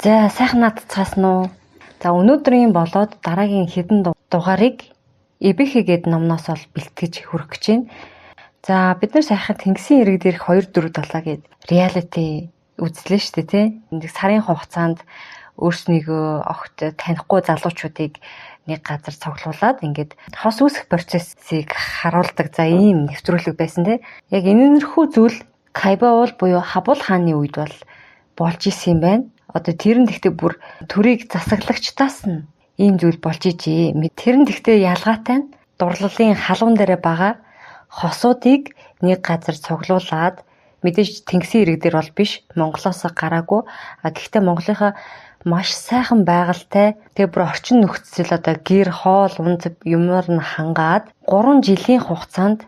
За сайхан надцгаасан уу? За өнөөдрийн болоод дараагийн хэдэн дугаарыг Эбэхэ гээд номноос ол бэлтгэж хүрэх гэж байна. За бид нар сайхан Тэнгисийн ирэг дээрх 2 4 7 гээд реалити үзлээ шүү дээ, тий. Энд сарын хугацаанд өөрснийгөө огт танихгүй залуучуудыг нэг газар цуглуулад ингээд хос үүсэх процессыг харуулдаг за ийм нэвтрүүлэг байсан тий. Яг энэхүү зүйл Кайбаул буюу Хабул хааны үед болж исэн юм байна. Одоо тэр нь тэгтээ бүр төрийг засаглагчтаас нь ийм зүйл болж ижээ. Тэр нь тэгтээ ялгаатай нь дурлалын халуун дээрээ байгаа хосуудыг нэг газар цуглуулад мэдээж Тэнгисийн ирэг дээр бол биш Монголоос гараагүй. Гэхдээ Монголынхаа маш сайхан байгальтай тэгээ бүр орчин нөхцөл одоо гэр хоол унц юмар нь хангаад 3 жилийн хугацаанд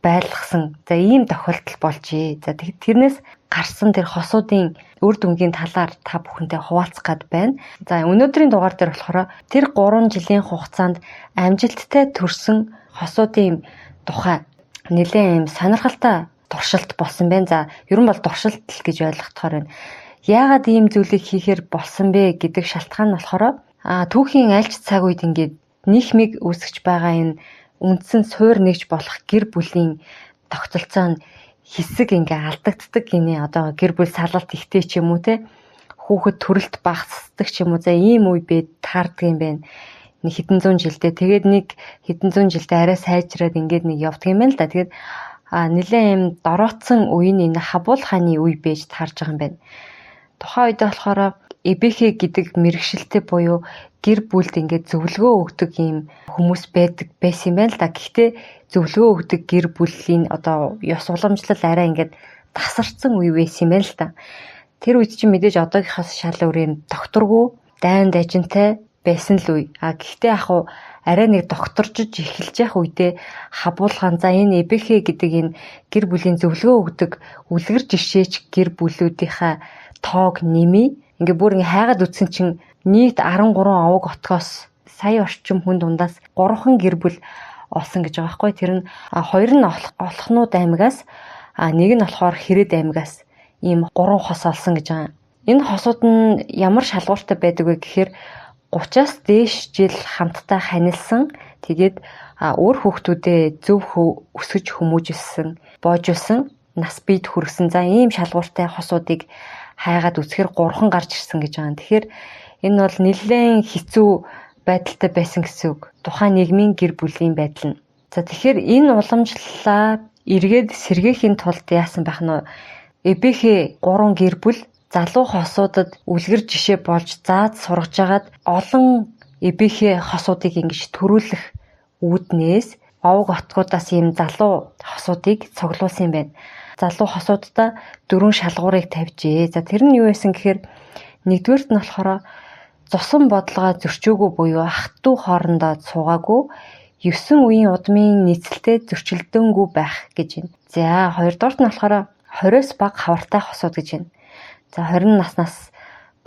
байлгасан. За ийм тохиолдол болжээ. За тэрнээс гарсан тэр хосуудын үр дүнгийн талаар та бүхэнтэй хуваалцах гээд байна. За өнөөдрийн дугаар дээр болохоор тэр 3 жилийн хугацаанд амжилттай төрсөн хосуудын тухай нэлээд юм сонирхолтой туршилт болсон байна. За ер нь бол туршилт л гэж ойлгохоор байна. Яагаад ийм зүйлийг хийхээр болсон бэ гэдэг шалтгаан нь болохоор түүхийн альч цаг үед ингээд нийгмийг үүсгэж байгаа энэ үндсэн суур нэгж болох гэр бүлийн тогтолцоо нь хэсэг ингээ алдагддаг гинэ. Одоо гэр бүл салгалт ихтэй ч юм уу те хүүхэд төрөлт багасдаг ч юм уу. За ийм үе бэ таардаг юм байна. Нэг хэдэн зуун жилдээ тэгээд нэг хэдэн зуун жилдээ арай сайжраад ингээд нэг явдаг юм байна л да. Тэгээд нэлээд юм дороотсон үе нь энэ Хабул хааны үе байж таарж байгаа юм байна. Тухайн үед болохоор Эбэхэ гэдэг мэрэгшилтэй буюу гэр бүлд ингээд зөвлөгөө өгдөг ийм хүмүүс байсан юм байна л да. Гэхдээ зөвлөгөө өгдөг гэр бүлийн одоо ёс уламжлал арай ингээд тасарсан үе байсан юм байна л да. Тэр үед чинь мэдээж одоогийнхоос шал өөр докторгүй дайн дажинтай байсан л үе. Гэхдээ арай нэг докторжиж эхэлж явах үедээ Хабул хаан за энэ Эбэхэ гэдэг энэ гэр бүлийн зөвлөгөө өгдөг үлгэр жишээч гэр бүлүүдийнхаа тоог нэмий. Ингээ бүр хайгаад үтсэн чинь нийт 13 овог отгоос сая орчим хүн дундаас 3хан гэр бүл олсон гэж байгаа байхгүй. Тэр нь 2 нь олхнууд аймагаас нэг нь болохоор Хэрэг аймагаас ийм 3 хос олсон гэж байгаа. Энэ хосууд нь ямар шалгууртай байдаг вэ гэхээр 30-аас дээш жил хамтдаа ханилсан. Тэгээд өөр хүүхдүүдээ зөв өсгөж хүмүүжүүлсэн, боожулсан, нас бид хүрсэн. За ийм шалгууртай хосуудыг хайгаад үсгээр 3хан гарч ирсэн гэж байгаа. Тэгэхээр энэ бол нэлээд хэцүү байдалтай байсан гэсэн үг. Тухайн нийгмийн гэр бүлийн байдал нь. За тэгэхээр энэ уламжлалаа эргээд сэргээхийн тулд яасан байх нь Эбэхэ 3 гэр бүл залуу хосуудад үлгэр жишээ болж зааж сургаж агаад олон Эбэхэ хосуудыг ингэж төрүүлэх үүднээс овог отгуудаас ийм залуу хосуудыг цуглуулсан юм байна. Залуу хосуудаа 4 шалгуурыг тавьжээ. За тэр нь юу байсан гэхээр нэгдүгээрт нь болохоор цусан бодлогоо зөрчөөгүй буюу ах トゥ хоорондоо цугаагүй 9 үеийн удмын нийцэлтэй зөрчилдөөнгүй байх гэж байна. За хоёрдугаарт нь болохоор 20-с бага хавартай хосууд гэж байна. За 20 наснаас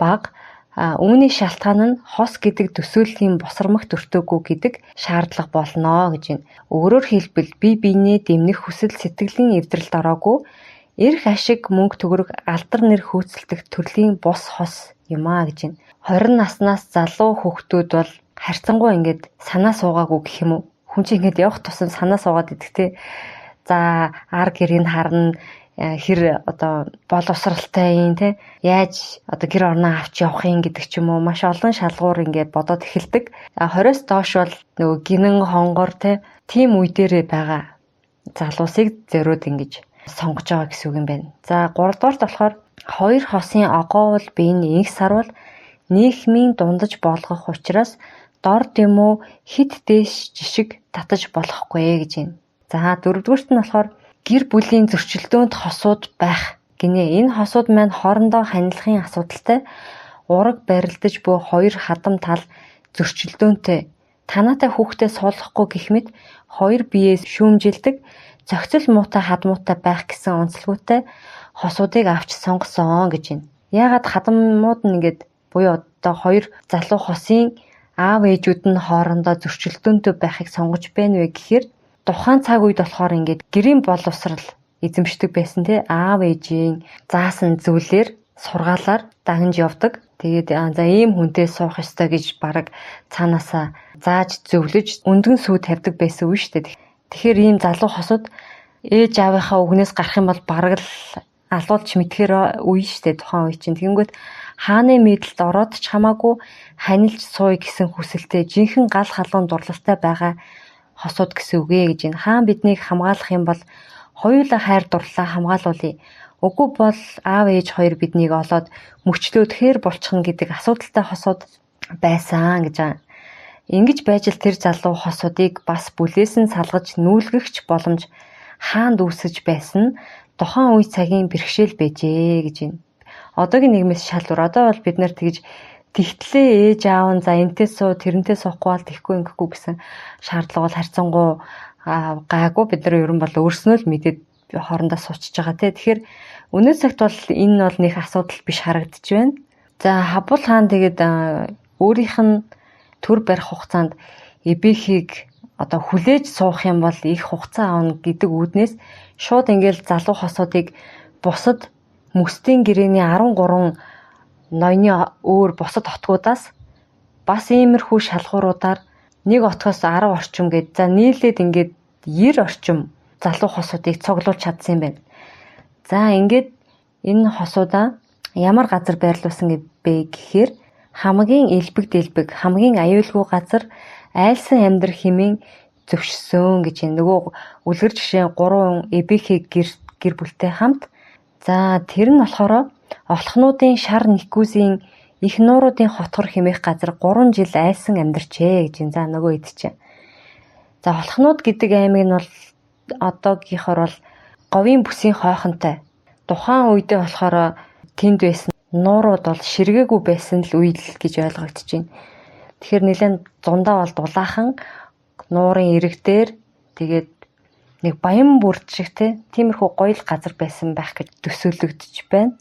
бага үүний шалтгаан нь хос гэдэг төсөөллийн босромох төртөөгүй гэдэг шаардлага болно гэж байна. Өөрөөр хэлбэл бие биенээ дэмнэх хүсэл сэтгэлийн эвдрэлд ороогүй эрх ашиг мөнгө төгрөг алдар нэр хөөцөлдөх төрлийн бус хос юм гэж байна. 20 наснаас залуу хүүхдүүд бол харьцангуй ингээд санаа суугаагүй гэх юм уу. Хүн чинь ингээд явах тусам санаа суугаад идэгтэй. За ар гэрийг харна хэр одоо боловсралтай юм те яаж одоо гэр орноо авч явах юм гэдэг ч юм уу маш олон шалгуур ингээд бодоод эхэлдэг. 20-с доош бол нөгөө гинэн хонгор те тийм үе дээрээ байгаа залуусыг зориуд ингэж сонгож байгаа гэсэн үг юм байна. За 3 дугаарт болохоор 2 хосын огоовол биений инх сарвал нийгмийн дундаж болгох учраас дор дэмүү хит дээш жишг татаж болохгүй гэж байна. За 4 дугаарт нь болохоор гэр бүлийн зөрчилдөөнд хосууд байх гинэ. Энэ хосууд маань хоорондоо ханилахын асуудалтай ураг барилдаж буй 2 хадам тал зөрчилдөөнтэй танаатай хүүхдээ суулгахгүй гэх мэт 2 биеэс шүүмжилдэг зохицол муутай хадмуутай байх гэсэн онцлогтой хосуудыг авч сонгосон гэж байна. Яагаад хадамууд нь ингээд буюу одоо 2 залуу хосын аав ээжүүд нь хоорондоо зөрчилдөөнтэй байхыг сонгож байна вэ гэхээр тухайн цаг үед болохоор ингээд гэрийн боловсрал эзэмшдэг байсан те аав ээжийн заасан зүйлээр сургаалаар дагнж явдаг. Тэгээд за ийм хүнтэй суух ёстой гэж бараг цаанаасаа зааж зөвлөж өндгөн сүү тавьдаг байсан үе шүү дээ. Тэгэхээр ийм залуу хосууд ээж аавынхаа үгнээс гарах юм бол бараг л алуулж мэдхээр үе шүү дээ тухайн үе чинь. Тэгэнгүүт хааны мэдэлд ороод ч хамаагүй ханилж сууя гэсэн хүсэлтэй жинхэнэ гал халуун дурлалтай байгаа хосууд гэсэн үг ээ гэж энэ. Хаан биднийг хамгаалах юм бол хоёулаа хайр дурлалаа хамгаалуулъя. Үгүй бол аав ээж хоёр биднийг олоод мөчлөөд хээр болчихно гэдэг асуудалтай хосууд байсан гэж байгаа. Ингэж байж л тэр залуу хосуудыг бас бүлээс нь салгаж нүүлгэгч боломж хаанд үүсэж байсан тухайн үе цагийн бэрхшээл байжээ гэж байна. Одоогийн нийгмээс шалгуур. Одоо бол бид нар тэгж тэгтлээ ээж аав нь за энтэй суу тэрнтэй суухгүй бол тэхгүй ингэхгүй гэсэн шаардлага бол харьцангуй гайгүй. Бид нар ерөн бол өөрснөө л мэдээд хоорондоо суучж байгаа те. Тэгэхээр өнөө цагт бол энэ бол нэг асуудал биш харагдаж байна. За Хабул хаан тэгээд өөрийнх нь төр барих хугацаанд эбихийг одоо хүлээж суух юм бол их хугацаа авна гэдэг үүднээс шууд ингээл залуу хосуудыг бусад мөстийн гэрээний 13 ноёны өөр бусад хотгуудаас бас иймэрхүү шалгууруудаар нэг отгоос 10 орчим гээд за нийлээд ингээд 90 орчим залуу хосуудыг цуглуулж чадсан юм байна. За ингээд энэ хосуудаа ямар газар байрлуулсан бэ гэхээр хамгийн элбэг дэлбэг, хамгийн аюулгүй газар айлсан амьдр хэмээн зөвшсөн гэж энэ. Нөгөө үлгэр жишээ 3 эбихийг гэр бүлтэй хамт. За тэр нь болохоор олхнуудын шар Никүзийн их нууруудын хотгор хэмээх газар 3 жил айлсан амьдарчээ гэж энэ. За нөгөө хэд чинь. За олхнууд гэдэг аймаг нь бол одоогийнхоор бол говийн бүсийн хойхонтой. Тухайн үедээ болохоор тэнд байсан нуурууд бол ширгээгүй байсан л үйл гэж ойлгогдож байна. Тэгэхээр нэлээд дундаа бол дулаахан нуурын ирэг дээр тэгээд нэг баян бүрд шиг тиймэрхүү гоё л газар байсан байх гэж төсөөлөгдөж байна.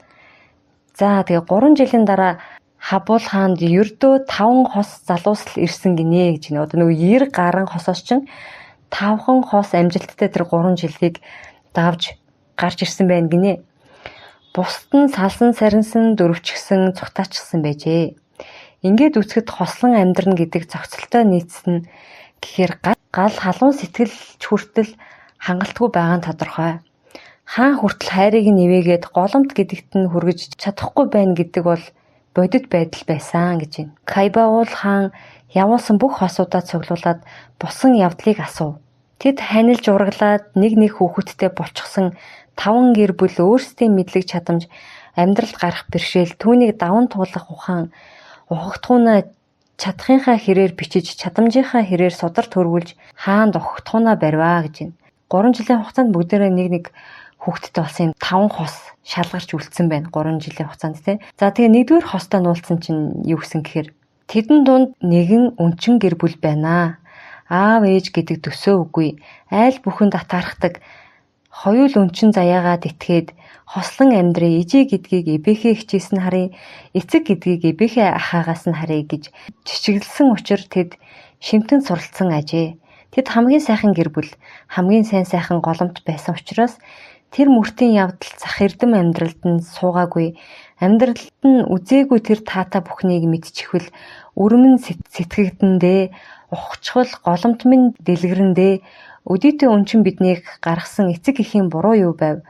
За тэгээд 3 жилийн дараа Хабул хаанд ердөө 5 хос залуусл ирсэн гинэ гэж нэг. Одоо нөгөө 90 гаруй хосоос чинь 5 хос амжилттай тэр 3 жилийг давж гарч ирсэн байна гинэ. Бусд нь салсан сарнсан дөрвчгсөн цугтаачсан байжээ. Ингээд үсгэд хослон амьдрна гэдэг зохицолтой нийцсэн гэхээр гал халуун сэтгэлч хүртэл хангалтгүй байгаа нь тодорхой. Хаан хүртэл хайрыг нэвээгээд голомт гэдэгт нь хүргэж чадахгүй байна гэдэг бол бодит байдал байсан гэж байна. Кайбаул хаан явуулсан бүх хосуудаа цуглуулад бусан явдлыг асуув. Тэд ханилж ургалаад нэг хүүхэдтэй болчихсон 5 гэр бүл өөрсдийн мэдлэг чадамж амьдралд гарах бэрхшээл түүнийг даван туулах ухаан ухагтхуунаа чадхынхаа хэрээр бичиж чадамжийнхаа хэрээр судар төрүүлж хаанд ухагтхуунаа барьваа гэж байна. 3 жилийн хугацаанд бүгдээрээ нэг хүүхэдтэй болсон юм 5 хос шалгарч үлдсэн байна 3 жилийн хугацаанд тий. За тэгээ нэгдүгээр хостой нуулсан чинь юу гэсэн гэхээр тэдэн дунд нэгэн өнчин гэр бүл байна. Аав ээж гэдэг төсөө үгүй. Айл бүхэнд атаархдаг хоёул өнчин заяагаад итгээд хослон амьдрээ ижи гэдгийг эбэхээ хичээсэн харъя эцэг гэдгийг эбэхээ ахаагаас нь харъя гэж жичиглсэн учраас тэд шимтэн суралцсан ажээ. Тэд хамгийн сайхан гэр бүл, хамгийн сайхан голомт байсан учраас тэр мөртийн явдал зах эрдэм амьдралд нь суугаагүй. Амьдралд нь үзээгүй тэр таата бүхнийг мэдчихвэл өрмөн сэтгэгдэндээ ухчхал голомт минь дэлгэрэндээ өдийтэй өнчин биднийг гаргасан эцэг эхийн буруу юу байв?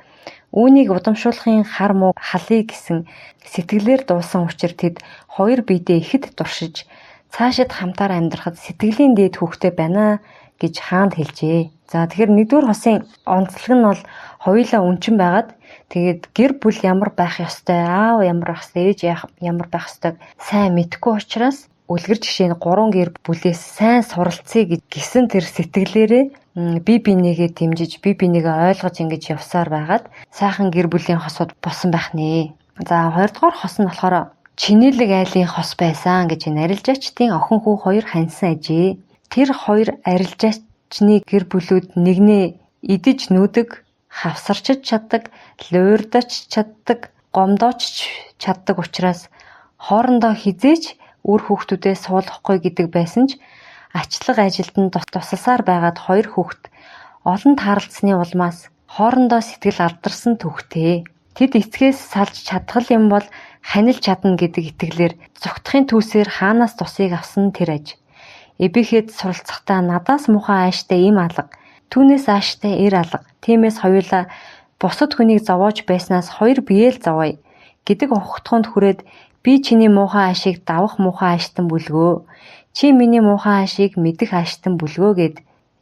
Үүнийг удамшуулахын хар муу халъя гэсэн сэтгэлээр дуусан учраас тэд хоёр биедээ ихэд туршиж цаашид хамтаар амьдрахад сэтгэлийн дээд хүүхдэд байна гэж хаанд хэлжээ. За тэгэхээр нэгдүгээр хосын онцлог нь бол хоёулаа өнчин байгаад тэгээд гэр бүл ямар байх ёстой, аав ямар байх ёстой, ээж ямар байх ёстойг сайн мэдэхгүй учраас үлгэр жишээ нь 3 гэр бүлээс сайн суралцъя гэсэн тэр сэтгэлээрээ бие бинийгээ дэмжиж, бие бинийгээ ойлгож ингэж явсаар байгаад сайхан гэр бүлийн хосууд болсон байх нэ. За 2 дугаар хос нь болохоор чинэлэг айлын хос байсан гэж арилжаачдын охин хүү 2 ханьсан ажээ. Тэр 2 арилжаачны гэр бүлүүд нэгнээ идэж нүүдэг, хавсарчж чаддаг, луурдаж чаддаг, гомдооч чаддаг учраас хоорондоо хизээч үр хүүхдүүдээ суулгахгүй гэдэг байсан ч ачлаг ажилд нь тусалсаар байгаад 2 хүүхэд олон таарлцсны улмаас хоорондоо сэтгэл алдарсан түүхтэй. Тэд эцгээс салж чадхал юм бол ханилж чадна гэдэг итгэлээр зүгтхийн түүсээр хаанаас тусыг авсан тэр аж. Эбихэд суралцахдаа надаас муухай ааштай им алга, түүнээс ааштай эр алга. Тиймээс хоёулаа бусад хүнийг зовоож байснаас хоёр биеэл зовоё гэдэг ухагтхонд хүрээд би чиний муухай аашийг давах муухай ааштай бүлгөө. Чи миний муухай аашийг мэдэх ааштай бүлгөө гэд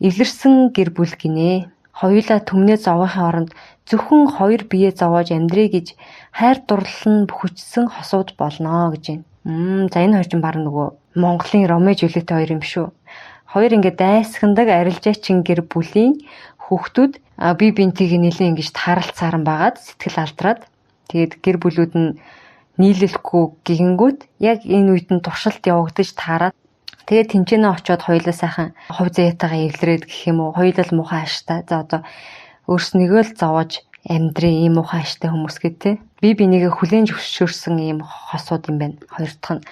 эвлэрсэн гэр бүл гинэ. Хоёулаа түмнээ зовоохын оронд зөвхөн хоёр бие зовоож амьдрий гэж хайр дурлал нь бүхэгдсэн хосууд болно гэж байна. За энэ хоёр чинь баг нөгөө Монголын Ромео Жюлиет хоёр юм шүү. Хоёр ингээд дайсхандаг арилжаачин гэр бүлийн хүүхдүүд бие биентэйг нэлээд ингэж тааралцааран байгаад сэтгэл алдраад тэгээд гэр бүлүүд нь нийлэлэхгүй гигэнгүүт яг энэ үед нь туршилт явагдаж таараад тэгээд тэмцээнэ очиод хоёулаа сайхан хувь заяатайгаа эвлэрээд гэх юм уу, хоёулаа л муухай ааштай. За одоо өөрснийгөө л зовоож амьдрын ийм муухай ааштай хүмүүс гэдэг. Бие бинийгээ хүлээн зөвшөөрсөн ийм хосууд юм байна. Хоёр дахь нь.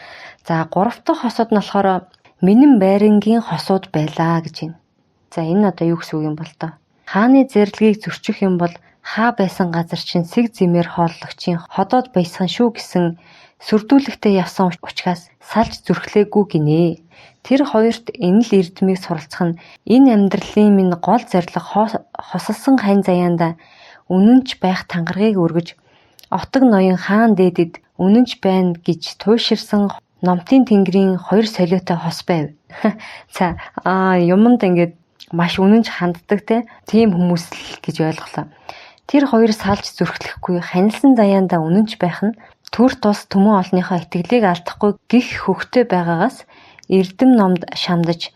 За гурав дахь хосууд нь болохоор минэн байрынгийн хосууд байлаа гэж байна. За энэ одоо юу гэсэн үг юм бол тоо. Хааны зэрлэгийг зөрчих юм бол хаа байсан газар чинь сэг зэмээр хооллогчийн ходоод баясхан шүү гэсэн сүрдүүлэгтээ явсан учраас салж зүрхлээгүй гинэ. Тэр хоёрт энэ л эрдмийг суралцах нь энэ амьдралын минь гол зорилго хосолсон хань заяанда үнэнч байх тангаргийг өргөж отог ноён хаан дээдэд үнэнч байна гэж туйширсан номтын тэнгэрийн хоёр солиотой хос байв. За юмд ингээд маш үнэнч ханддаг тийм хүмүүс л гэж ойлголоо. Тэр хоёр салж зүрхлэхгүй ханилсан заяанда үнэнч байх нь төр тус төмөн олныхоо итгэлийг алдахгүй гих хөвгтэй байгаагаас эрдэм номд шамдаж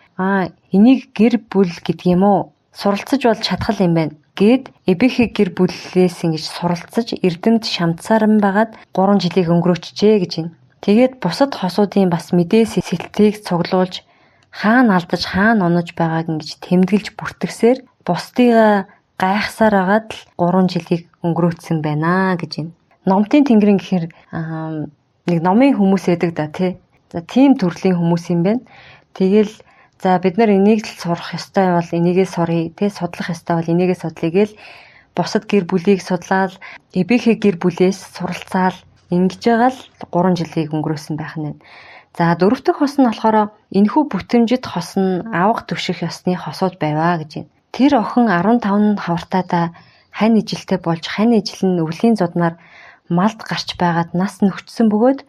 энийг гэр бүл гэдэг юм уу? Суралцаж бол чадхал юм байна. Гэд эбихи гэр бүлээс ингэж суралцаж эрдэмд шамдсаран байгаад 3 жилийг өнгөрөөчжээ гэж байна. Тэгээд бусад хосуудын бас мэдээ сэтэлтийг цуглуулж хаана алдаж хаана онож байгааг ингэж тэмдэглэж бүртгэсээр бусдыгаа гайхсаар агаад л 3 жилийг өнгөрөөцсөн байна гэж байна. Номтын тэнгэрийн гэхээр нэг номын хүмүүс байдаг да тий. За тийм төрлийн хүмүүс юм байна. Тэгэл за бид нар энийг л сурах ёстой бол энийгээ суръя. Тэ судлах ёстой бол энийгээ судлая гээл бусад гэр бүлийг судлаад эбихэ гэр бүлээс суралцаал ингэж байгаа л 3 жилийг өнгөрөөсөн байх нь. За дөрөв дэх хос нь болохоор энэхүү бүтэмжит хос нь авах түших ёсны хосууд байваа гэж байна. Тэр охин 15 хавартаада хань ижилтэй болж хань ижил нь өвлийн зуднаар малд гарч байгаад нас нөхцсөн бөгөөд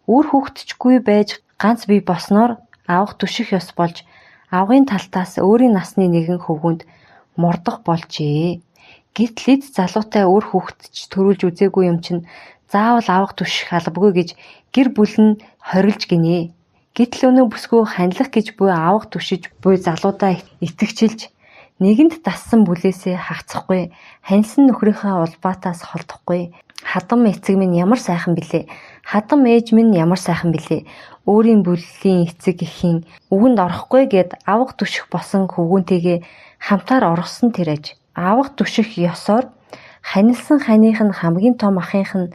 үр хүүхдчгүй байж ганц бие босноор авах түших ёс болж авгын талтаас өөрийн насны нэгэн хөвгүнд мордох болжээ. Гэтэл эд залуутай үр хүүхдч төрүүлж үзээгүй юм чинь заавал авах түших албагүй гэж гэр бүл нь хорилж гинэ. Гэтэл өнөө бүсгүй ханилах гэж буй авах түшиж буй залуудаа итгэжчилж нэгэнд дассан бүлээсээ хагцахгүй ханьсан нөхрийнхээ улбаатаас холдохгүй хадам эцэг минь ямар сайхан билээ. Хадам ээж минь ямар сайхан билээ. Өөрийн бүллийн эцэг эхийн үгэнд орохгүй гэд авах түших босон хөвгүүнтэйгээ хамтаар оргосон тэр аж. Авах түших ёсоор ханилсан ханых нь хамгийн том ахынх нь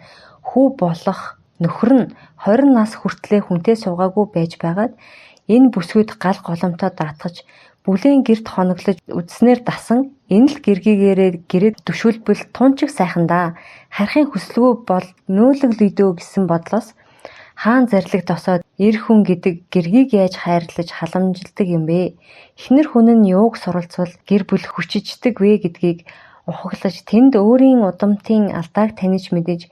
хүү болох нөхөр нь 20 нас хүртлээр хүнтэй суугаагүй байж байгаад энэ бүсгүйд гал голомтоо даатгаж бүлийн гэрт хоноглож үдснээр дасан энэ л гэргийгээрээ гэрээд төшүүлбэл тунчиг сайхан да. Харахын хүслгүй бол нөөлөг лидөө гэсэн бодлоос хаан зарлиг тосоод эр хүн гэдэг гэргийг яаж хайрлаж халамжилдаг юм бэ? Эхнэр хүн нь юуг суралцвал гэр бүл хүчиждэг вэ гэдгийг ухаглаж тэнд өөрийн удамтын алдааг таних мэдэж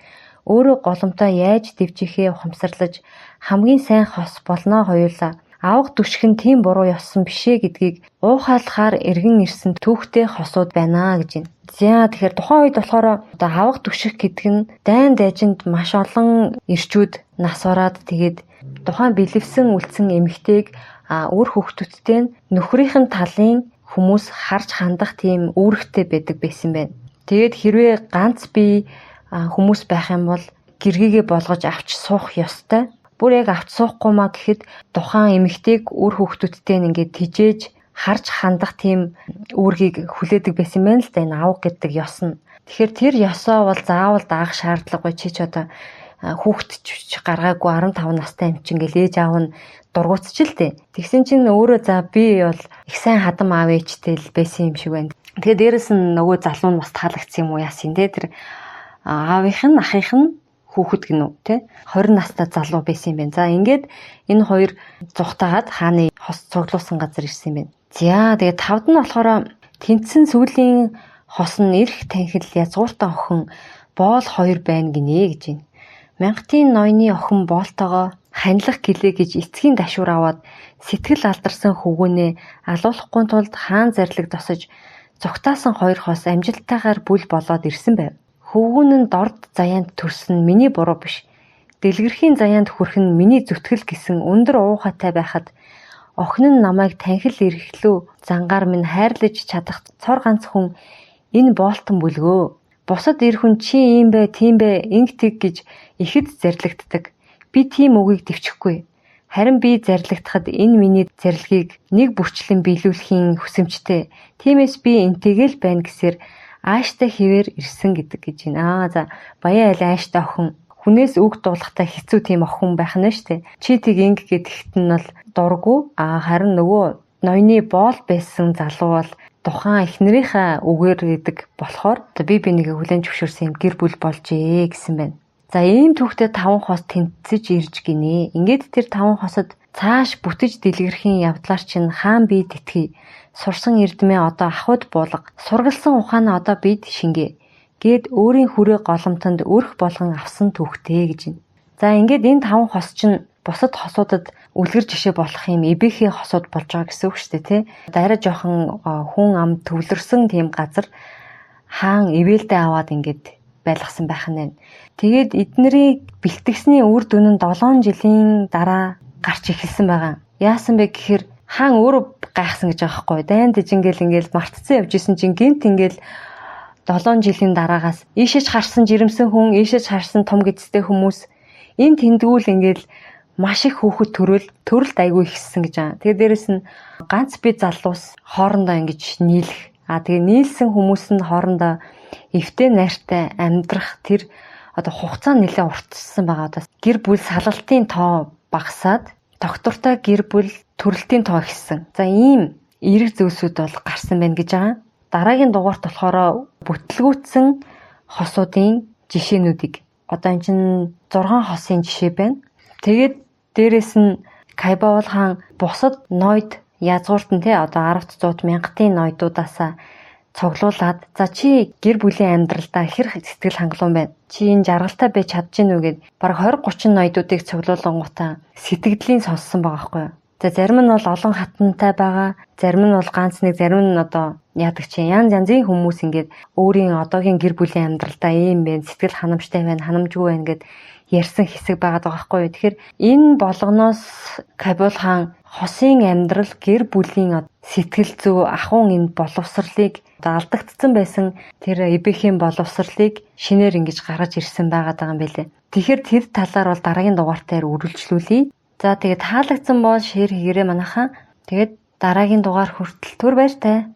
өөрөө голомтоо яаж дэвжихээ ухамсарлаж хамгийн сайн хос болно хоёулаа. Авах түших нь тийм буруу ёсон бишээ гэдгийг уухайлахаар эргэн ирсэн түүхтэй хосууд байна гэж байна. За тэгэхээр тухайн үед болохоор одоо авах түших гэдэг нь дайн дайжинд маш олон ирчүүд нас бараад тэгээд тухайн бэлэвсэн үлдсэн эмэгтэйг үр хөвгтүүдтэй нөхрийнх нь талын хүмүүс харж хандах тийм үүрэгтэй байдаг байсан байна. Тэгээд хэрвээ ганц бие хүмүүс байх юм бол гэргийгээ болгож авч суух ёстой. Бүр яг авч суухгүй маа гэхэд тухайн эмэгтэйг үр хөвгтүүдтэй ингээд тижээж харж хандах тийм үүргийг хүлээдэг байсан байна л да энэ авах гэдэг ёс нь. Тэгэхээр тэр ёсоо бол заавал даах шаардлагагүй чи ч одоо хүүхдч гаргаагүй 15 настай юм чинь ингээл ээж аав нь дургуутчилтэй. Тэгсэн чинь өөрөө за би бол их сайн хадам аав ээжтэй л байсан юм шиг байна. Тэгээ дээрэс нь нөгөө залуу нь бас таалагдсан юм уу яасан те тэр аавынх нь ахынх нь хүүхэд гинүү тий 20 настай залуу байсан юм байна. За ингээд энэ хоёр зүхтагаад хааны хос цуглуулсан газар ирсэн юм байна. За тэгээд тавд нь болохоор тэнцсэн сүүлийн хос нь эрх танхил язгууртан охин боол 2 байна гинэ гэж байна. Мянгатын ноёны охин боолтойгоо ханилах гэлээ гэж эцгийн гашуур аваад сэтгэл алдарсан хөвгүүнээ алуулахгүй тулд хаан зарлиг тосож зүгтаасан 2 хос амжилттайгаар бүл болоод ирсэн байв. Хөвгүүн нь дорд заяанд төрсөн миний буруу биш. Дэлгэрхийн заяанд хүрэх нь миний зүтгэл гэсэн өндөр уухатай байхад охин нь намайг танхил эрхлүү зангаар минь хайрлаж чадах цор ганц хүн энэ боолтон бүлгөө. Бусад эр хүн чи ийм бай, тийм бай, инг тэг гэж ихэд зарлигддаг. Би тийм үгийг дэвчихгүй. Харин би зарлигдахад энэ миний зарлигийг нэг бүрчлэн биелүүлэхийн хүсэмжтэй. Тиймээс би энтэйгэл байна гэсээр ааштай хിവэр ирсэн гэдэг гэж байна. За баян айл ааштай охин хүнээс үг дуулахтай хэцүү тийм охин байх нь штэ. Чи тэг инг гэдэгт нь бол дурггүй. Харин нөгөө ноёны боол байсан залуу бол тухайн эхнэрийнхээ үгээр гэдэг болохоор би нэгэ хүлэн зөвшөөрсөн юм гэр бүл болжээ гэсэн байна. За ийм түүхтэй 5 хос тэнцэж ирж гинэ. Ингээд тэр 5 хосод цааш бүтэж дэлгэрхийн явдлаар чинь хаан бие тэтгэе. Сурсан эрдмээ одоо ахуйд буулга. Сургалсан ухаанаа одоо бид шингээ. Гээд өөрийн хүрээ голомтонд өрх болгон авсан түүхтэй гэж байна. За ингээд энэ 5 хос чинь бусад хосуудад үлгэр жишээ болох юм эбэхээ хосууд болж байгаа гэсэн үг шүү дээ тий. Арай жоохон хүн ам төвлөрсөн тийм газар хаан ивэлдээ аваад ингээд байлгасан байх нь. Тэгээд эднэрийг бэлтгэсний үр дүн нь 7 жилийн дараа гарч эхэлсэн байгаа. Яасан бэ гэхээр хаан өөрөө гайхсан гэж байгаа байхгүй. Дайн дэж ингээл мартцсан явж исэн чинь гинт ингээл 7 жилийн дараагаас ийшээч харсан жирэмсэн хүн, ийшээч харсан том гэцтэй хүмүүс энэ тэндгүүл ингээл маш их хүүхэд төрөлд айгүй ихсэн гэж байгаа. Тэгээ дээрэс нь ганц бие залуус хоорондоо ингэж нийлэх. Тэгээ нийлсэн хүмүүс нь хоорондоо эвтэй найртай амьдрах тэр одоо хугацаа нэлээд уртсан байгаа. Одоо гэр бүл салгалтын тоо багасаад доктортой гэр бүл төрөлтийн тоо ихсэн. За ийм эерэг зүйлсүүд бол гарсан байна гэж байгаа. Дараагийн дугаарт болохоор бүтлгүүцсэн хосуудын жишээнүүдийг одоо энэ чинь 6 хосын жишээ байна. Тэгээд дээрэс нь Кайбаул хаан бусад ноёд язгуурт нь одоо 10-100 мянгатын ноёдуудаасаа цуглуулад за чи гэр бүлийн амьдралдаа хэр сэтгэл хангалуун байна. Чи энэ жаргалтай байж чадж гин үү гэд баг 20-30 ноёдуудыг цуглуулгангуудаа сэтгэлийн сонссон байгаа байхгүй юу. За зарим нь бол олон хатантай байгаа, зарим нь бол ганц нэг, зарим нь одоо яадаг чи янз янзын хүмүүс ингээд өөрийн одоогийн гэр бүлийн амьдралдаа ийм байна, сэтгэл ханамжтай байна, ханамжгүй байна гэд ярьсан хэсэг байгаа байхгүй юу. Тэгэхээр энэ болгоноос Кайбул хаан хосын амьдрал гэр бүлийн сэтгэл зүй ахуйн энэ боловсролыг алдагдсан байсан тэр эбэхийн боловсролыг шинээр ингэж гаргаж ирсэн байгаа юм билэ. Тэгэхээр тэр талаар бол дараагийн дугаартаар үргэлжлүүлье. За тэгээд таалагдсан бол шеэр хийгээрэй манайхаа. Тэгээд дараагийн дугаар хүртэл түр баяртай.